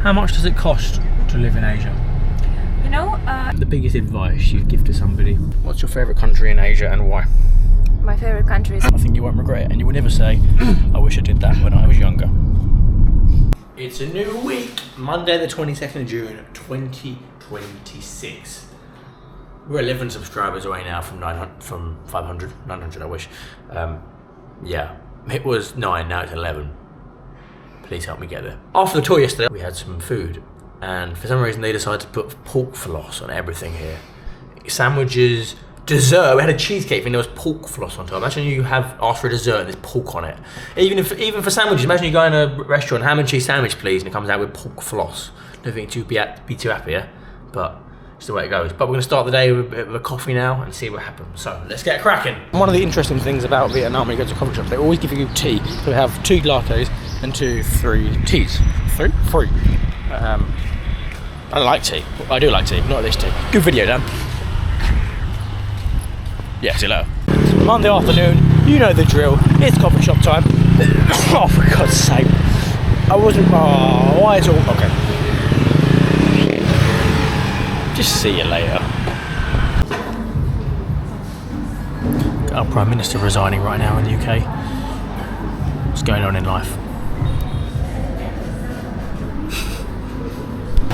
How much does it cost to live in Asia? You know, The biggest advice you'd give to somebody. What's your favourite country in Asia and why? my favorite country is... I think you won't regret it, and you will never say, I wish I did that when I was younger. It's a new week, Monday the 22nd of June, 2026. We're 11 subscribers away now from 500, 900 I wish. Yeah, it was 9, now it's 11. Please help me get there. After the tour yesterday, we had some food, and for some reason they decided to put pork floss on everything here. Sandwiches, dessert, we had a cheesecake and there was pork floss on top. Imagine you have asked for a dessert and there's pork on it. Even for sandwiches, imagine you go in a restaurant, ham and cheese sandwich please, and it comes out with pork floss. Don't think you'd be too happy, yeah? But it's the way it goes. But we're gonna start the day with a bit of a coffee now and see what happens. So let's get cracking. One of the interesting things about Vietnam when you go to coffee shops, they always give you tea. So we have 2 lattes and 3 teas. 3? 3. I like tea. I do like tea, not this tea. Good video, Dan. Yeah, see you later. Monday afternoon, you know the drill. It's coffee shop time. Oh, for God's sake. I wasn't... Oh, why is it all... Okay. Just see you later. Our Prime Minister resigning right now in the UK. What's going on in life?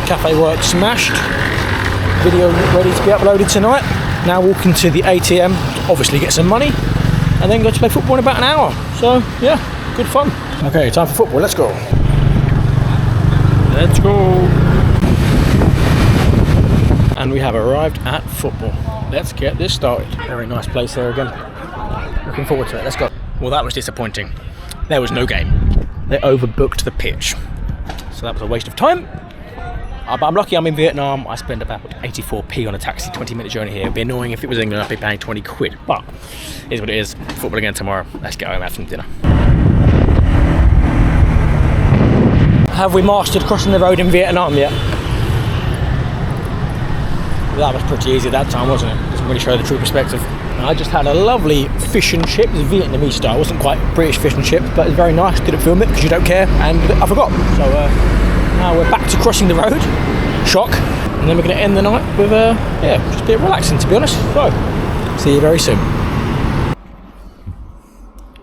Cafe work smashed. Video ready to be uploaded tonight. Now walking to the ATM to obviously get some money and then go to play football in about an hour. So yeah, good fun. Okay, time for football, let's go. Let's go. And we have arrived at football. Let's get this started. Very nice place there again. Looking forward to it, let's go. Well, that was disappointing. There was no game. They overbooked the pitch. So that was a waste of time. But I'm lucky I'm in Vietnam. I spend about 84p on a taxi, 20-minute journey here. It'd be annoying if it was England, I'd be paying 20 quid. But it is what it is. Football again tomorrow. Let's get home and have some dinner. Have we mastered crossing the road in Vietnam yet? That was pretty easy that time, wasn't it? Doesn't really show the true perspective. I just had a lovely fish and chips, Vietnamese style. It wasn't quite British fish and chips, but it's very nice. Didn't film it because you don't care, and I forgot. So now we're back to crossing the road. Shock. And then we're going to end the night with yeah, just a bit relaxing, to be honest. So, see you very soon.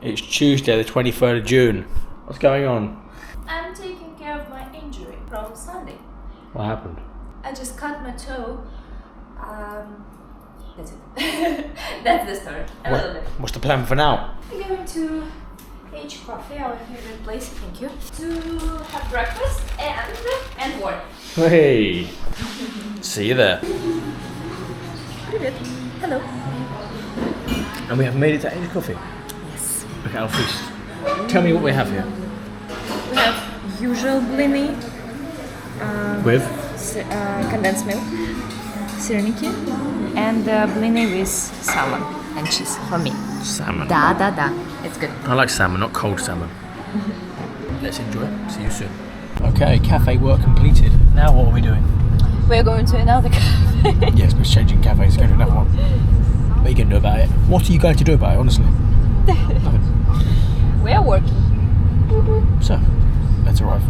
It's Tuesday, the 23rd of June. What's going on? I'm taking care of my injury from Sunday. What happened? I just cut my toe. That's it. That's the story. A little bit. What's the plan for now? I'm going to H Coffee, our favorite place, thank you, to have breakfast and work. Hey! See you there. Привет. Hello. And we have made it to H Coffee. Yes. Look at our feast. Tell me what we have here. We have usual blini With? Condensed milk, sirniki, and blini with salmon and cheese for me. Salmon. Da. It's good. I like salmon, not cold salmon. Let's enjoy it. See you soon. Okay, cafe work completed. Now what are we doing? We're going to another cafe. Yes, we're changing cafes, going to another one. What are you going to do about it? What are you going to do about it, honestly? Nothing. We're working. So, let's arrive.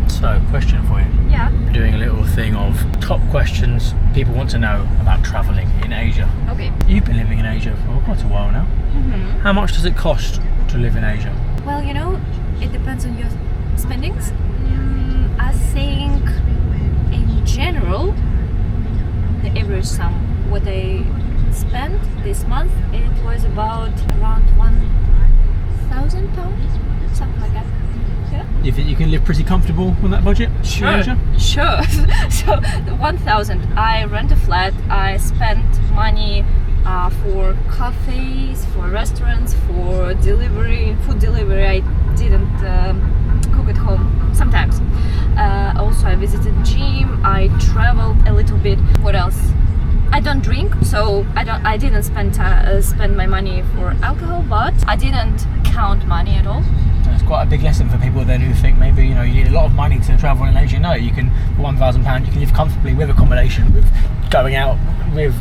So, question for you. Yeah. We're doing a little thing of top questions people want to know about travelling in Asia. Okay. You've been living in Asia for quite a while now. Mm-hmm. How much does it cost to live in Asia? Well, you know, it depends on your spendings. I think in general, the average sum, what I spent this month, it was about around £1,000, something like that. Yeah. You think you can live pretty comfortable on that budget in Asia? Sure. So 1,000. I rent a flat. I spent money for cafes, for restaurants, for food delivery. I didn't cook at home sometimes. Also, I visited gym. I traveled a little bit. What else? I don't drink, so I didn't spend my money for alcohol, but I didn't count money at all. It's quite a big lesson for people then who think maybe you need a lot of money to travel in Asia. No, you can, for £1,000 you can live comfortably with accommodation, with going out, with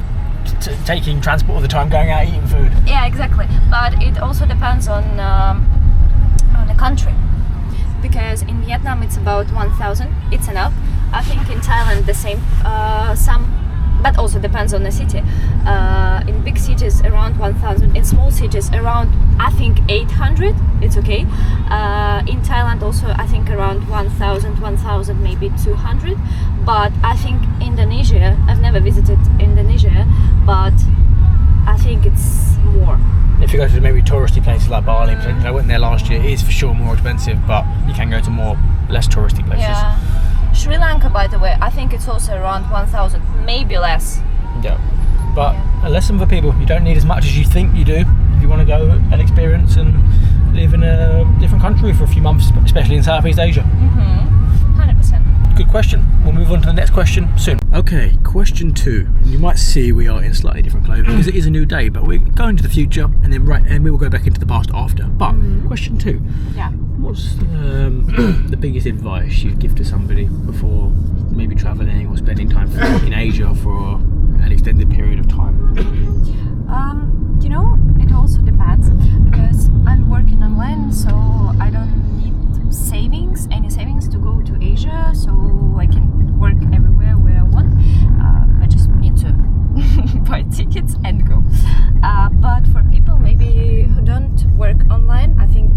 taking transport all the time, going out eating food. Yeah, exactly. But it also depends on the country, because in Vietnam it's about 1,000. It's enough. I think in Thailand the same. But also depends on the city. In big cities around 1,000. In small cities around, I think 800. It's okay. In Thailand also I think around 1,000 maybe 200. But I think Indonesia. I've never visited Indonesia, but I think it's more. If you go to maybe touristy places like Bali, I went there last year. It is for sure more expensive, but you can go to more less touristy places. Yeah. Sri Lanka, by the way, I think it's also around 1,000, maybe less. Yeah. But a lesson for people, you don't need as much as you think you do if you want to go and experience and live in a different country for a few months, especially in Southeast Asia. 100%. Good question. We'll move on to the next question soon. Okay, question 2. You might see we are in slightly different clothing because it is a new day, but we're going to the future and we will go back into the past after. But question 2. Yeah. What's the biggest advice you'd give to somebody before maybe travelling or spending time in Asia for an extended period of time? You know, it also depends because I'm working online, so I don't need any savings to go to Asia, so I can work everywhere where I want. I just need to buy tickets and go. But for people maybe who don't work online, I think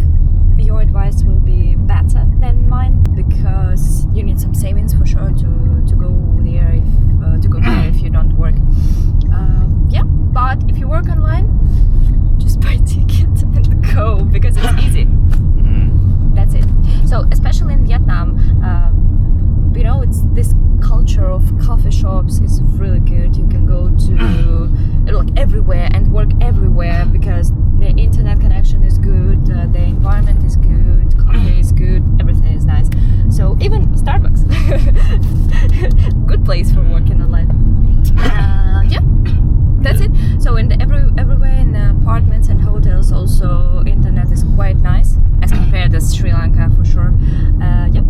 your advice will be better than mine because you need some savings for sure to go there if you don't work. Yeah, but if you work online, just buy tickets and go because it's easy. That's it. So especially in Vietnam, you know, it's this culture of coffee shops is really good. You can go to like everywhere and work everywhere because the internet connection is good, the environment is good, coffee is good, everything is nice. So even Starbucks, good place for working online. Yeah, that's it. So everywhere in apartments and hotels, also internet is quite nice as compared to Sri Lanka for sure. Yeah.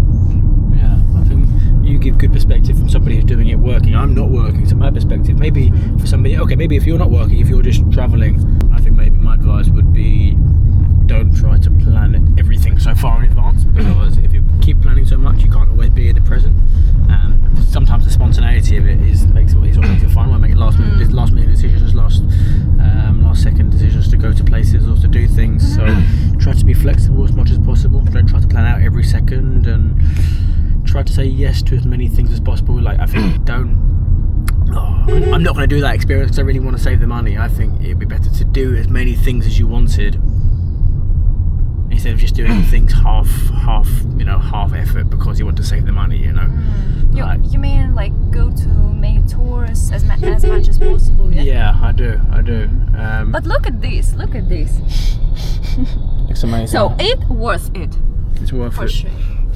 Yeah, I think you give good perspective from somebody who's doing it working. I'm not working, so my perspective, maybe for somebody, okay, maybe if you're not working, if you're just travelling, I think maybe my advice would be don't try to plan everything so far in advance because if you keep planning so much, you can't always be in the present. And sometimes the spontaneity of it makes it fun. I make last minute decisions, last second decisions to go to places or to do things. So try to be flexible as much as possible. Don't try to plan out every second and try to say yes to as many things as possible. Like I think I'm not going to do that experience because I really want to save the money. I think it'd be better to do as many things as you wanted instead of just doing things half effort because you want to save the money, you know. You mean like go to many tours as much as possible? Yeah, I do. But look at this. It's amazing. So it's worth it. It's worth for it. Sure.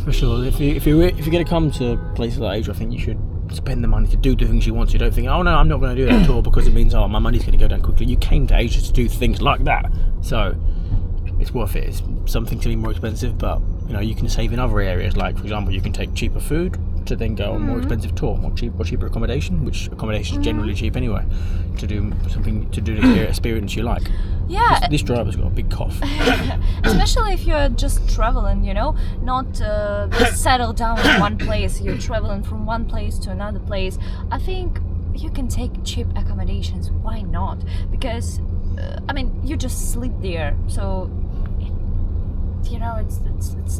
For sure. If you're going to come to places like Asia, I think you should spend the money to do the things you want to. Don't think, oh no, I'm not going to do that tour because it means my money's going to go down quickly. You came to Asia to do things like that, so it's worth it. It's something to be more expensive, but you know you can save in other areas. Like for example, you can take cheaper food to then go on a more expensive tour, or cheaper accommodation, which accommodation is generally cheap anyway, to do the experience you like. Yeah. This driver's got a big cough. Especially if you're just traveling, you know, not settled down in one place. You're traveling from one place to another place. I think you can take cheap accommodations. Why not? Because you just sleep there, so you know it's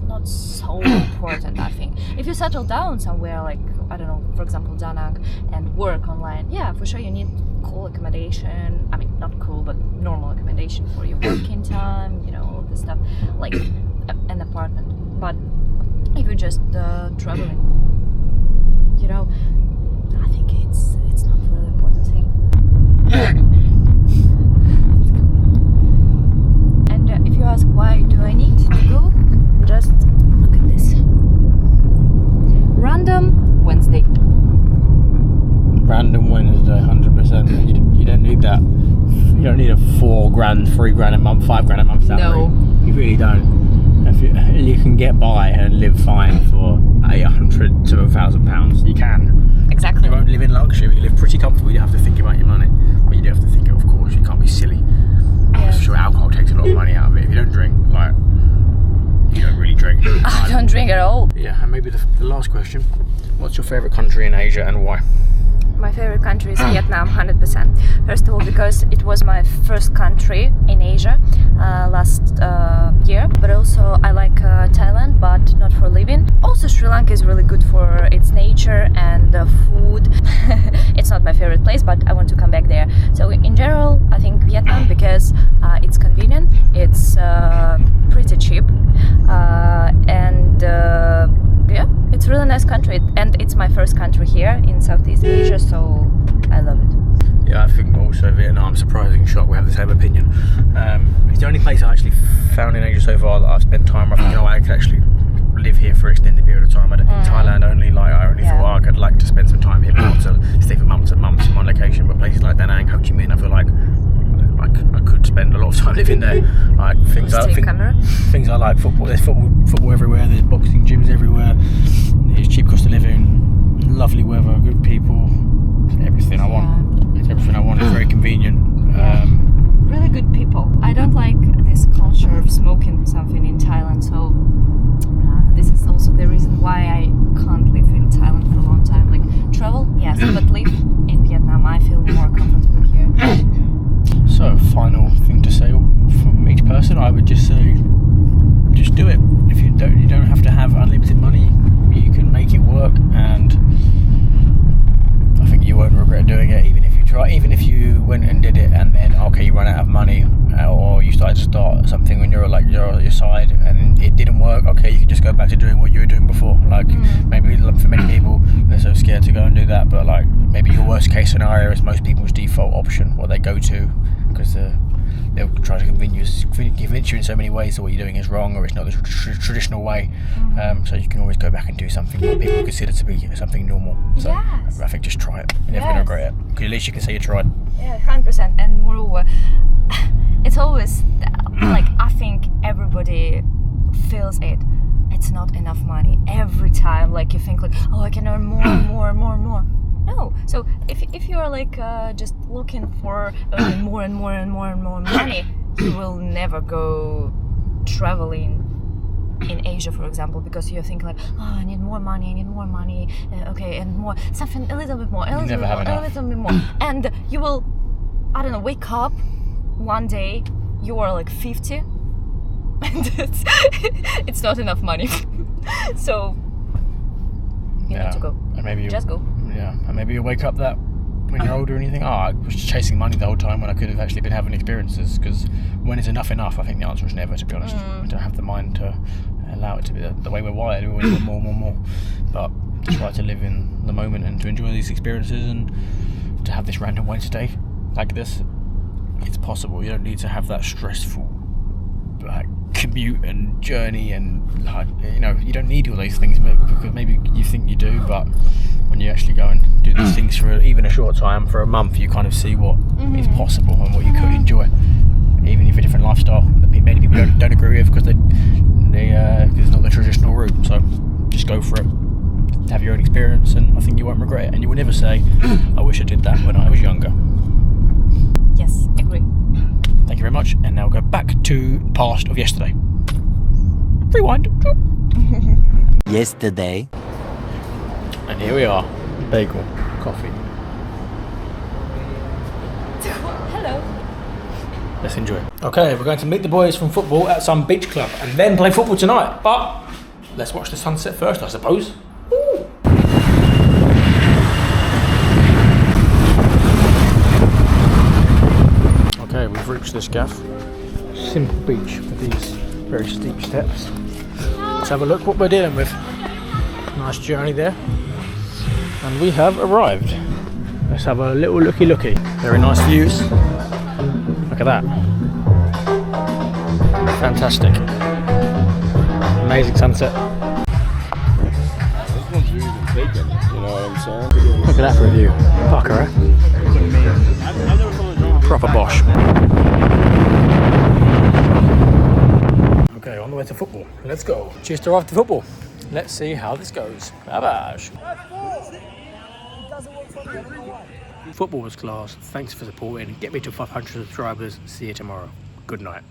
not so important. I think if you settle down somewhere like I don't know, for example Da Nang, and work online, yeah, for sure you need cool accommodation. I mean not cool but normal accommodation for your working time, you know, all this stuff, like an apartment. But if you're just traveling, you know, I think it's not really important thing. And if you ask why do I need to go, just look at this. Random Wednesday. Random Wednesday, 100%. You don't need that. You don't need a $4,000, $3,000 a month, $5,000 a month salary. No. You really don't. If you can get by and live fine for £800 to £1,000, you can. Exactly. You won't live in luxury. You live pretty comfortably. You don't have to think about your money. But you do have to think, of course, you can't be silly. Yes. I'm sure alcohol takes a lot of money out of it. If you don't drink, like, You don't really drink. I don't drink at all. Yeah, and maybe the last question. What's your favourite country in Asia and why? My favorite country is Vietnam, 100%. First of all, because it was my first country in Asia last year. But also, I like Thailand, but not for living. Also, Sri Lanka is really good for its nature and food. It's not my favorite place, but I want to come back there. So in general, I think Vietnam because it's convenient, it's pretty cheap, and yeah, it's a really nice country, and it's my first country here in Southeast Asia, so I love it. Yeah, I think also Vietnam, surprising shock, we have the same opinion. It's the only place I actually found in Asia so far that I've spent time. I think, I could actually live here for an extended period of time. In Thailand, I only thought I could like to spend some time here, but not to stay for months and months in one location. But places like Da Nang, Ho Chi Minh, I feel like I could spend a lot of time living there. Like things I like, football. There's football everywhere. There's boxing gyms everywhere. There's cheap cost of living, lovely weather, good people. It's everything I want. It's everything I want. It's very convenient. Really good people. I don't like this culture of smoking something in Thailand, so this is also the reason why I can't live in Thailand for a long time. Like travel, yes, but live in Vietnam, I feel more comfortable here. So, final thing to say from each person, I would just say, just do it. If you don't have to have unlimited money. You can make it work, and I think you won't regret doing it. Even if you went and did it, and then you run out of money, or you started to start something when you're on your side, and it didn't work. You can just go back to doing what you were doing before. Maybe for many people, they're so scared to go and do that. But maybe your worst case scenario is most people's default option, what they go to, because they'll try to convince you in so many ways that what you're doing is wrong or it's not the traditional way. So you can always go back and do something that people consider to be something normal. So yes. I think just try it. You're never going to regret it. Because at least you can say you tried. Yeah, 100%. And moreover, it's always I think everybody feels it. It's not enough money every time. You think I can earn more and more and more and more. No. So if you are just looking for earning more and more and more and more money, you will never go traveling in Asia, for example, because you think I need more money, and more, something a little bit more, a little bit more, and you will, wake up one day, you are 50, and it's not enough money, so you need to go. And maybe just go. Yeah, and maybe you wake up that when you're older and you think, I was chasing money the whole time when I could have actually been having experiences. Because when is enough? I think the answer is never, to be honest. We don't have the mind to allow it to be the way we're wired. We always want more. But try to live in the moment and to enjoy these experiences, and to have this random Wednesday like this, it's possible. You don't need to have that stressful commute and journey, and you don't need all those things, because maybe you think you do, but when you actually go and do these things for even a short time, for a month, you kind of see what is possible and what you could enjoy, even if a different lifestyle that many people don't agree with, because it's not the traditional route. So just go for it, have your own experience, and I think you won't regret it, and you will never say, I wish I did that when I was younger. Yes, agree. Thank you very much, and now go back to past of yesterday. Rewind. Yesterday. And here we are. Bagel, coffee. Hello. Let's enjoy. Okay, we're going to meet the boys from football at some beach club and then play football tonight. But let's watch the sunset first, I suppose. Ooh. Okay, we've reached this gaff. Simple beach with these very steep steps. Let's have a look what we're dealing with. Nice journey there. And we have arrived. Let's have a little looky. Very nice views. Look at that. Fantastic. Amazing sunset. This one's even taken, you know what I'm saying? Look at that for a view. Pucker, eh? Proper bosh. Okay, on the way to football. Let's go. Cheers to after football. Let's see how this goes. Bye-bye. Football was class. Thanks for supporting. Get me to 500 subscribers. See you tomorrow. Good night.